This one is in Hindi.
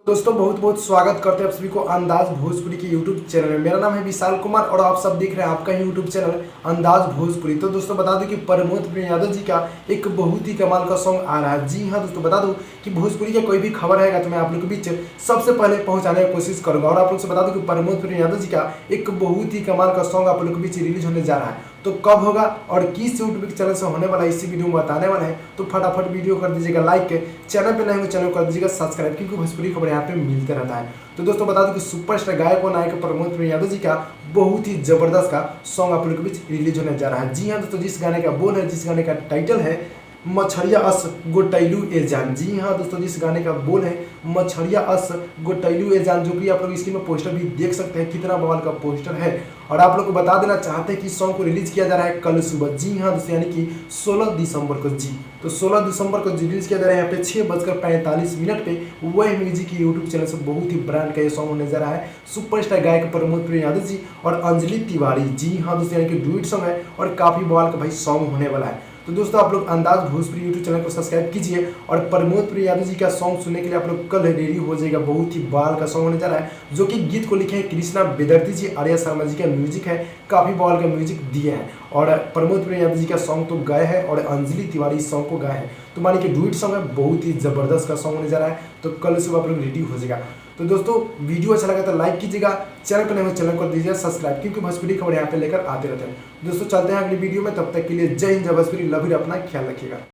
दोस्तों बहुत बहुत स्वागत करते हैं आप सभी को अंदाज भोजपुरी के यूट्यूब चैनल में। मेरा नाम है विशाल कुमार और आप सब देख रहे हैं आपका यूट्यूब चैनल अंदाज भोजपुरी। तो दोस्तों बता दूं कि प्रमोद प्रेम यादव जी का एक बहुत ही कमाल का सॉन्ग आ रहा है। जी हाँ दोस्तों, बता दूं कि भोजपुरी का कोई भी खबर रहेगा तो मैं आप लोग के बीच सबसे पहले पहुंचाने की कोशिश करूंगा। और आप लोग से बता दूं कि प्रमोद प्रेम यादव जी का एक बहुत ही कमाल का सॉन्ग आप लोग के बीच रिलीज होने जा रहा है। तो कब होगा और किस यूट्यूब चैनल से होने वाला है इसी वीडियो में बताने वाला है। तो फटाफट वीडियो कर दीजिएगा लाइक, चैनल पे नए हो चैनल कर दीजिएगा सब्सक्राइब, क्योंकि भोजपुरी खबर यहाँ पे मिलते रहता है। तो दोस्तों बता दूं कि सुपरस्टार गायक और नायक प्रमोद प्रेम यादव जी का बहुत ही जबरदस्त का सॉन्ग आप लोग के बीच रिलीज होने जा रहा है। जी हाँ दोस्तों, जिस गाने का बोल है, जिस गाने का टाइटल है मछरिया अस गोटैलू ए जान। जी हाँ दोस्तों, जिस गाने का बोल है मछरिया अस गोटैलू ए जान, जो कि आप लोग स्क्रीन में पोस्टर भी देख सकते हैं कितना बवाल का पोस्टर है। और आप लोग को बता देना चाहते हैं कि सॉन्ग को रिलीज किया जा रहा है कल सुबह। जी हाँ दोस्तों, यानी कि 16 दिसंबर को। जी तो 16 दिसंबर को रिलीज किया जा रहा है यहाँ पे 6:45 पे वही म्यूजिक की यूट्यूब चैनल से बहुत ही ब्रांड का ये सॉन्ग होने जा रहा है। सुपरस्टार गायक प्रमोद प्रेम यादव जी और अंजलि तिवारी। जी हाँ दोस्तों, यानी कि डुएट सॉन्ग है और काफी बवाल का भाई सॉन्ग होने वाला है। तो दोस्तों आप लोग अंदाज भोजपुरी यूट्यूब चैनल को सब्सक्राइब कीजिए और प्रमोद प्रेम यादव जी का सॉन्ग सुनने के लिए आप लोग कल रेडी हो जाएगा। बहुत ही बवाल का सॉन्ग होने जा रहा है, जो कि गीत को लिखे हैं कृष्णा बेदर्ती जी, आर्या शर्मा जी का म्यूजिक है, काफी बवाल का म्यूजिक दिए हैं। और प्रमोद प्रेम यादव जी का सॉन्ग तो गाए हैं और अंजलि तिवारी इस सॉन्ग को गाए हैं। तो मानिए कि डुएट सॉन्ग है, बहुत ही जबरदस्त का सॉन्ग होने जा रहा है। तो कल सुबह आप लोग रेडी हो जाएगा। तो दोस्तों वीडियो अच्छा लगा तो लाइक कीजिएगा, चैनल पर नए हो चैनल को दीजिए सब्सक्राइब, क्योंकि भोजपुरी खबर यहाँ पे लेकर आते रहते हैं। दोस्तों चलते हैं अगली वीडियो में, तब तक के लिए जय हिंद, जय भोजपुरी, लव यू, अपना ख्याल रखिएगा।